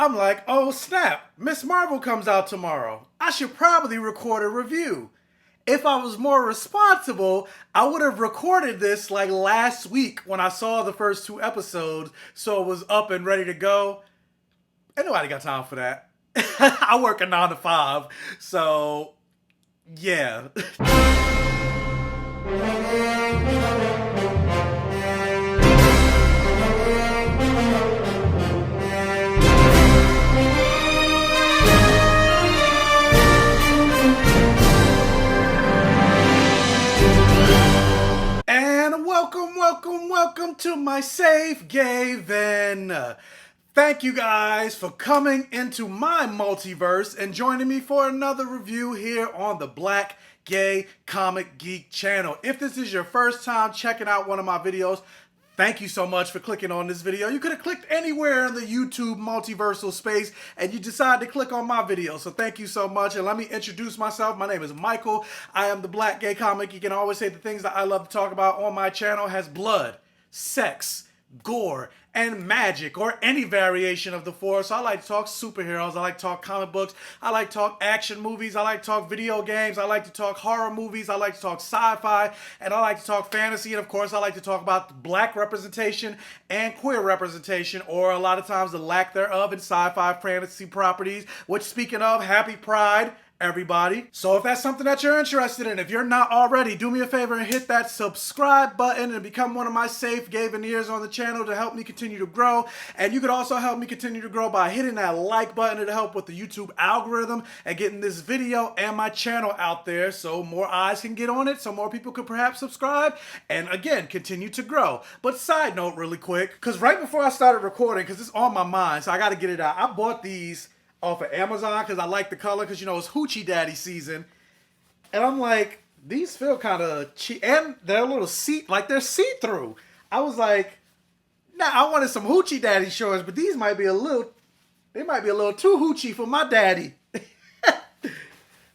I'm like, oh snap, Miss Marvel comes out tomorrow. I should probably record a review. If I was more responsible, I would have recorded this like last week when I saw the first two episodes, so it was up and ready to go. Ain't nobody got time for that. I work a 9 to 5, so yeah. And welcome to my safe haven. Thank you guys for coming into my multiverse and joining me for another review here on the Black Gay Comic Geek channel. If this is your first time checking out one of my videos, thank you so much for clicking on this video. You could have clicked anywhere in the YouTube multiversal space and you decided to click on my video. So thank you so much. And let me introduce myself. My name is Michael. I am the Black Gay Comic. You can always say the things that I love to talk about on my channel has blood, sex, gore, and magic, or any variation of the four. So I like to talk superheroes, I like to talk comic books, I like to talk action movies, I like to talk video games, I like to talk horror movies, I like to talk sci-fi, and I like to talk fantasy, and of course I like to talk about black representation and queer representation, or a lot of times the lack thereof in sci-fi fantasy properties, which, speaking of, happy Pride, everybody. So if that's something that you're interested in, if you're not already, do me a favor and hit that subscribe button and become one of my safe Gaven ears on the channel to help me continue to grow. And you could also help me continue to grow by hitting that like button to help with the YouTube algorithm and getting this video and my channel out there so more eyes can get on it, so more people could perhaps subscribe and again continue to grow. But side note really quick, because right before I started recording, because it's on my mind, so I got to get it out, I bought these off of Amazon because I like the color, because you know it's Hoochie Daddy season, and I'm like, these feel kind of cheap, and they're a little they're see-through. I was like, nah, I wanted some Hoochie Daddy shorts, but these might be a little, they might be a little too hoochie for my daddy.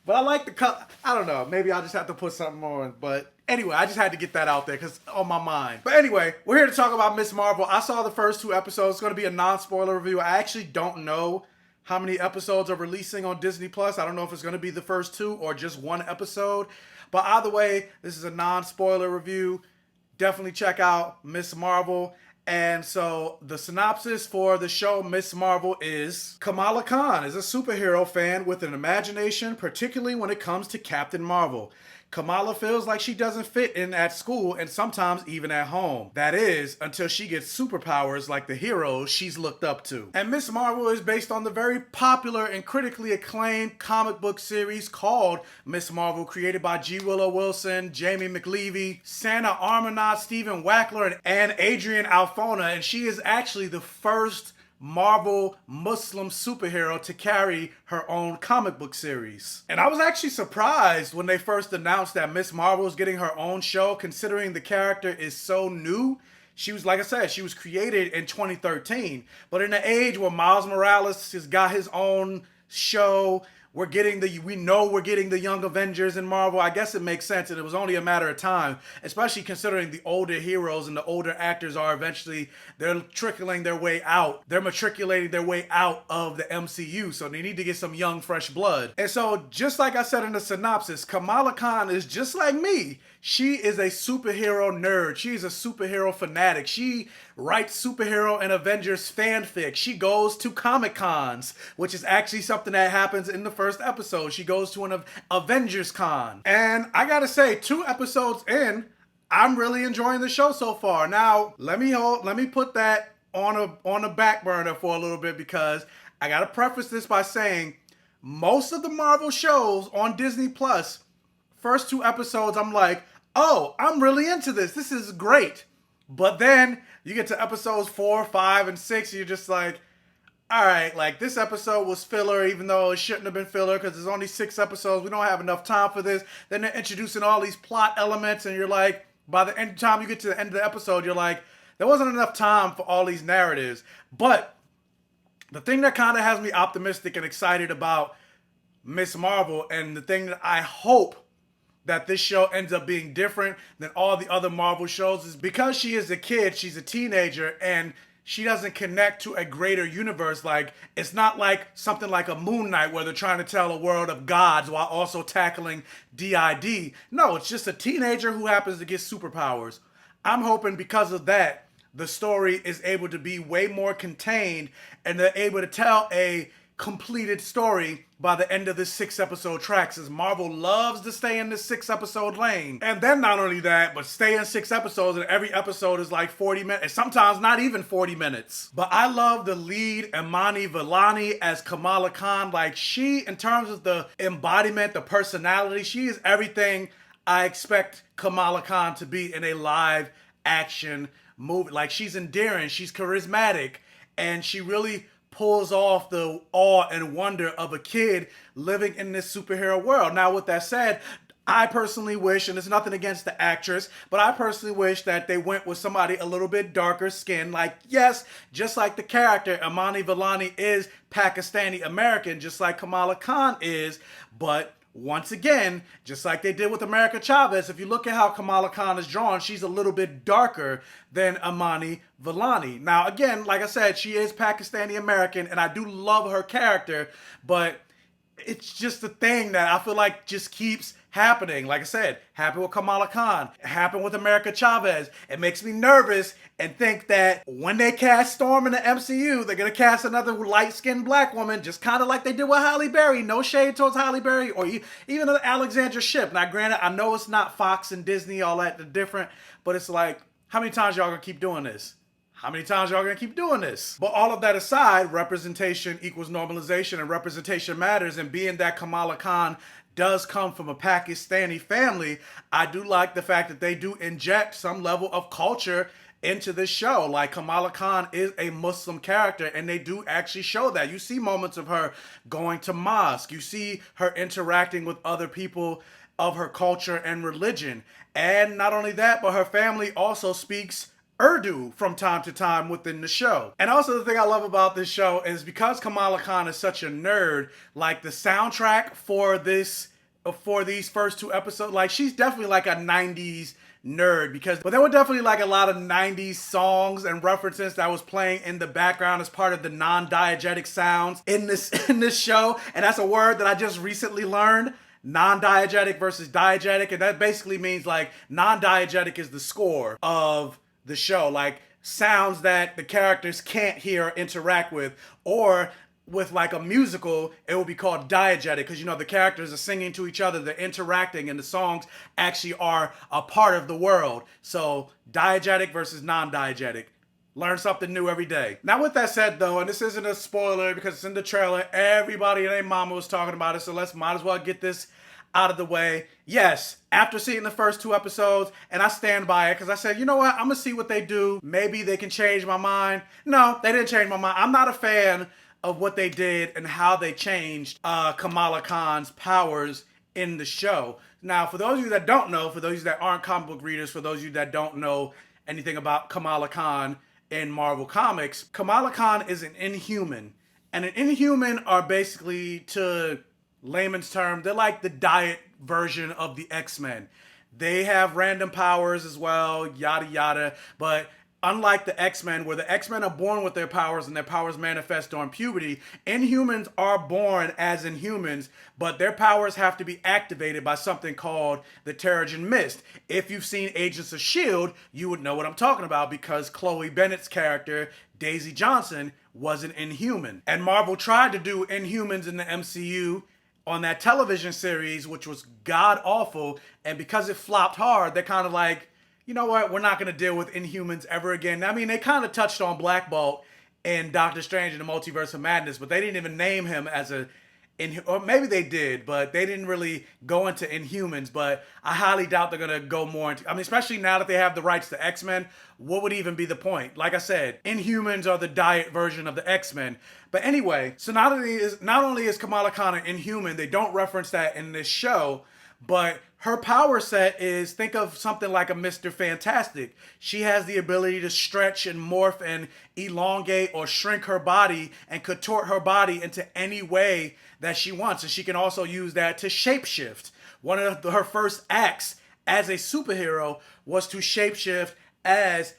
But I like the color. I don't know, maybe I'll just have to put something on, but anyway, I just had to get that out there because it's on my mind. But anyway, we're here to talk about Miss Marvel. I saw the first two episodes. It's going to be a non-spoiler review. I actually don't know how many episodes are releasing on Disney Plus. I don't know if it's going to be the first two or just one episode. But either way, this is a non-spoiler review. Definitely check out Miss Marvel. And so the synopsis for the show Miss Marvel is: Kamala Khan is a superhero fan with an imagination, particularly when it comes to Captain Marvel. Kamala feels like she doesn't fit in at school and sometimes even at home. That is, until she gets superpowers like the heroes she's looked up to. And Miss Marvel is based on the very popular and critically acclaimed comic book series called Miss Marvel, created by G. Willow Wilson, Jamie McLeavy, Santa Armanat, Stephen Wackler, and Adrian Alfona. And she is actually the first Marvel Muslim superhero to carry her own comic book series. And I was actually surprised when they first announced that Miss Marvel is getting her own show, considering the character is so new. She was, like I said, she was created in 2013. But in the age where Miles Morales has got his own show, we know we're getting the Young Avengers in Marvel. I guess it makes sense, and it was only a matter of time, especially considering the older heroes and the older actors are eventually, they're trickling their way out. They're matriculating their way out of the MCU, so they need to get some young, fresh blood. And so, just like I said in the synopsis, Kamala Khan is just like me. She is a superhero nerd. She's a superhero fanatic. She writes superhero and Avengers fanfic. She goes to Comic Cons, which is actually something that happens in the first episode. She goes to an Avengers Con. And I gotta say, 2 episodes in, I'm really enjoying the show so far. Now, let me put that on a back burner for a little bit, because I gotta preface this by saying most of the Marvel shows on Disney Plus, first 2 episodes, I'm like, oh, I'm really into this. This is great. But then you get to episodes 4, 5, and 6, you're just like, all right, like this episode was filler, even though it shouldn't have been filler because there's only 6 episodes. We don't have enough time for this. Then they're introducing all these plot elements, and you're like, by the end time you get to the end of the episode, you're like, there wasn't enough time for all these narratives. But the thing that kind of has me optimistic and excited about Miss Marvel, and the thing that I hope that this show ends up being different than all the other Marvel shows, is because she is a kid, she's a teenager, and she doesn't connect to a greater universe. Like, it's not like something like a Moon Knight where they're trying to tell a world of gods while also tackling DID. No, it's just a teenager who happens to get superpowers. I'm hoping because of that, the story is able to be way more contained and they're able to tell a completed story by the end of this 6-episode track, since Marvel loves to stay in this 6-episode lane. And then not only that, but stay in 6 episodes and every episode is like 40 minutes, and sometimes not even 40 minutes. But I love the lead, Imani Vellani, as Kamala Khan. Like, she, in terms of the embodiment, the personality, she is everything I expect Kamala Khan to be in a live action movie. Like, she's endearing, she's charismatic, and she really pulls off the awe and wonder of a kid living in this superhero world. Now, with that said, I personally wish, and it's nothing against the actress, but I personally wish that they went with somebody a little bit darker skinned. Like, yes, just like the character, Imani Vellani is Pakistani American, just like Kamala Khan is, but once again, just like they did with America Chavez, if you look at how Kamala Khan is drawn, she's a little bit darker than Imani Vellani. Now, again, like I said, she is Pakistani American, and I do love her character, but it's just a thing that I feel like just keeps happening. Like I said, happened with Kamala Khan, happened with America Chavez. It makes me nervous and think that when they cast Storm in the MCU, they're going to cast another light-skinned black woman, just kind of like they did with Halle Berry. No shade towards Halle Berry or even Alexandra Shipp. Now, granted, I know it's not Fox and Disney, all that, they're different, but it's like, how many times y'all going to keep doing this? How many times y'all gonna keep doing this? But all of that aside, representation equals normalization, and representation matters. And being that Kamala Khan does come from a Pakistani family, I do like the fact that they do inject some level of culture into this show. Like, Kamala Khan is a Muslim character, and they do actually show that. You see moments of her going to mosque. You see her interacting with other people of her culture and religion. And not only that, but her family also speaks Urdu from time to time within the show. And also, the thing I love about this show is because Kamala Khan is such a nerd, like the soundtrack for these first 2 episodes, like, she's definitely like a 90s nerd, but there were definitely like a lot of 90s songs and references that was playing in the background as part of the non-diegetic sounds in this show. And that's a word that I just recently learned. Non-diegetic versus diegetic, and that basically means like non-diegetic is the score of the show, like sounds that the characters can't hear or interact with, or with like a musical, it will be called diegetic, because, you know, the characters are singing to each other, they're interacting, and the songs actually are a part of the world. So diegetic versus non-diegetic. Learn something new every day. Now, with that said, though, and this isn't a spoiler because it's in the trailer, everybody and their mama was talking about it, so might as well get this out of the way. Yes, after seeing the first 2 episodes, and I stand by it, because I said, you know what, I'm gonna see what they do. Maybe they can change my mind. No, they didn't change my mind. I'm not a fan of what they did and how they changed Kamala Khan's powers in the show. Now, for those of you that don't know, for those of you that aren't comic book readers, for those of you that don't know anything about Kamala Khan in Marvel Comics, Kamala Khan is an Inhuman. And an Inhuman are basically, to layman's term, they're like the diet version of the X-Men. They have random powers as well, yada yada, but unlike the X-Men, where the X-Men are born with their powers and their powers manifest during puberty, Inhumans are born as Inhumans, but their powers have to be activated by something called the Terrigen Mist. If you've seen Agents of S.H.I.E.L.D., you would know what I'm talking about, because Chloe Bennett's character, Daisy Johnson, was an Inhuman. And Marvel tried to do Inhumans in the MCU on that television series, which was god-awful, and because it flopped hard, they're kind of like, you know what, we're not going to deal with Inhumans ever again. I mean, they kind of touched on Black Bolt in Doctor Strange in the Multiverse of Madness, but they didn't even name him as or maybe they did, but they didn't really go into Inhumans. But I highly doubt they're going to go more into, I mean, especially now that they have the rights to X-Men, what would even be the point? Like I said, Inhumans are the diet version of the X-Men. But anyway, so not only is Kamala Khan an Inhuman, they don't reference that in this show, but her power set is, think of something like a Mr. Fantastic. She has the ability to stretch and morph and elongate or shrink her body and contort her body into any way that she wants. And she can also use that to shapeshift. One of her first acts as a superhero was to shapeshift as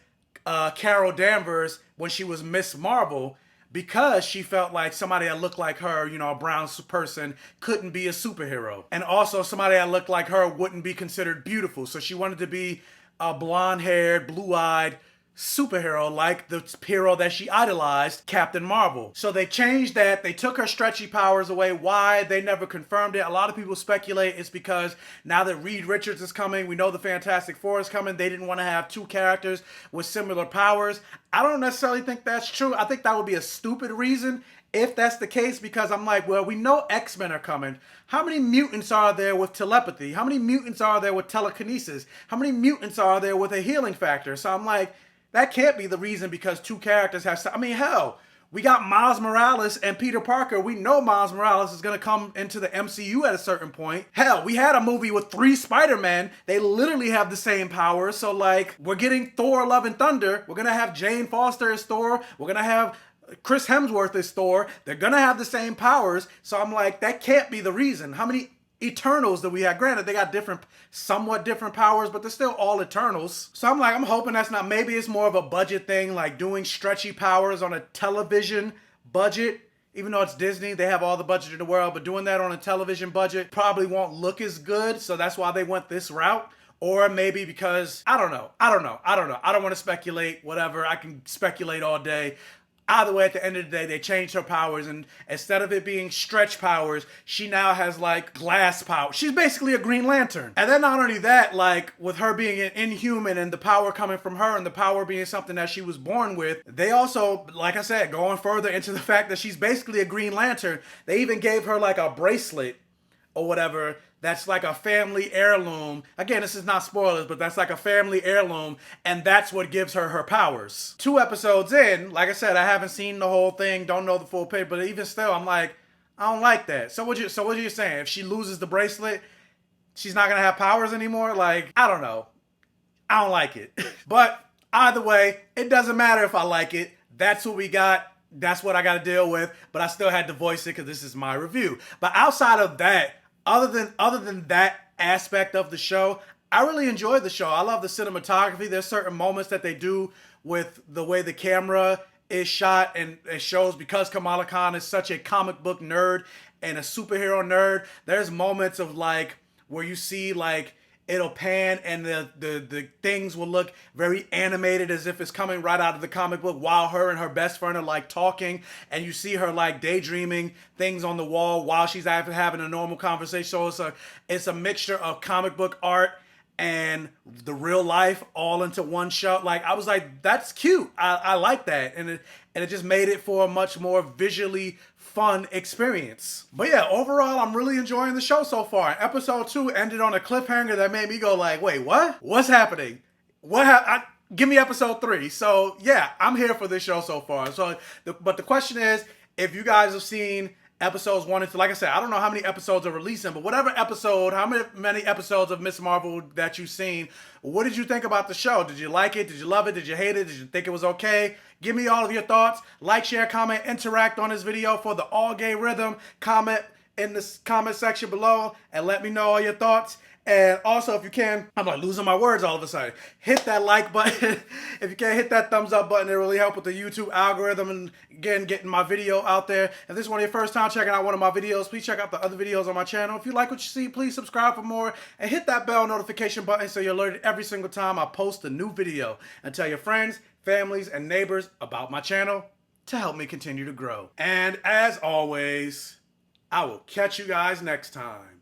Carol Danvers when she was Miss Marvel, because she felt like somebody that looked like her, you know, a brown person, couldn't be a superhero. And also somebody that looked like her wouldn't be considered beautiful. So she wanted to be a blonde-haired, blue-eyed superhero like the hero that she idolized, Captain Marvel. So they changed that. They took her stretchy powers away. Why? They never confirmed it. A lot of people speculate it's because now that Reed Richards is coming, we know the Fantastic Four is coming, they didn't want to have two characters with similar powers. I don't necessarily think that's true. I think that would be a stupid reason if that's the case, because I'm like, well, we know X-Men are coming. How many mutants are there with telepathy? How many mutants are there with telekinesis? How many mutants are there with a healing factor? So I'm like, that can't be the reason because two characters have... I mean, hell, we got Miles Morales and Peter Parker. We know Miles Morales is going to come into the MCU at a certain point. Hell, we had a movie with 3 Spider-Men. They literally have the same powers. So, like, we're getting Thor Love and Thunder. We're going to have Jane Foster as Thor. We're going to have Chris Hemsworth as Thor. They're going to have the same powers. So I'm like, that can't be the reason. How many Eternals that we had? Granted, they got somewhat different powers, but they're still all Eternals. So I'm like, I'm hoping that's not, maybe it's more of a budget thing, like doing stretchy powers on a television budget. Even though it's Disney, they have all the budget in the world, but doing that on a television budget probably won't look as good. So that's why they went this route. Or maybe because, I don't know. I don't want to speculate, whatever. I can speculate all day. Either way, at the end of the day, they changed her powers, and instead of it being stretch powers, she now has, like, glass power. She's basically a Green Lantern. And then not only that, like, with her being an Inhuman and the power coming from her and the power being something that she was born with, they also, like I said, going further into the fact that she's basically a Green Lantern, they even gave her, like, a bracelet or whatever that's like a family heirloom. Again, this is not spoilers, but that's like a family heirloom, and that's what gives her her powers. 2 episodes in, like I said, I haven't seen the whole thing, don't know the full picture, but even still, I'm like, I don't like that. So what are you saying? If she loses the bracelet, she's not gonna have powers anymore? Like, I don't know. I don't like it. But either way, it doesn't matter if I like it. That's what we got. That's what I got to deal with. But I still had to voice it because this is my review. But outside of that, other than that aspect of the show, I really enjoyed the show. I love the cinematography. There's certain moments that they do with the way the camera is shot, and it shows, because Kamala Khan is such a comic book nerd and a superhero nerd, there's moments of like where you see like it'll pan and the things will look very animated as if it's coming right out of the comic book, while her and her best friend are like talking, and you see her like daydreaming things on the wall while she's having a normal conversation. So it's a mixture of comic book art and the real life all into one shot. Like, I was like, that's cute. I like that. And it just made it for a much more visually fun experience. But yeah, overall, I'm really enjoying the show so far. Episode 2 ended on a cliffhanger that made me go like, wait, what? What's happening? Give me episode 3. So yeah, I'm here for this show so far. But the question is, if you guys have seen episodes 1 and 2, like I said, I don't know how many episodes are releasing, but whatever episode, how many episodes of Miss Marvel that you've seen, what did you think about the show? Did you like it? Did you love it? Did you hate it? Did you think it was okay? Give me all of your thoughts. Like, share, comment, interact on this video for the All Gay Rhythm. Comment in the comment section below and let me know all your thoughts. And also, if you can, I'm like losing my words all of a sudden, hit that like button. If you can, hit that thumbs up button. It really helps with the YouTube algorithm and, again, getting my video out there. If this is one of your first time checking out one of my videos, please check out the other videos on my channel. If you like what you see, please subscribe for more and hit that bell notification button so you're alerted every single time I post a new video. And tell your friends, families, and neighbors about my channel to help me continue to grow. And as always, I will catch you guys next time.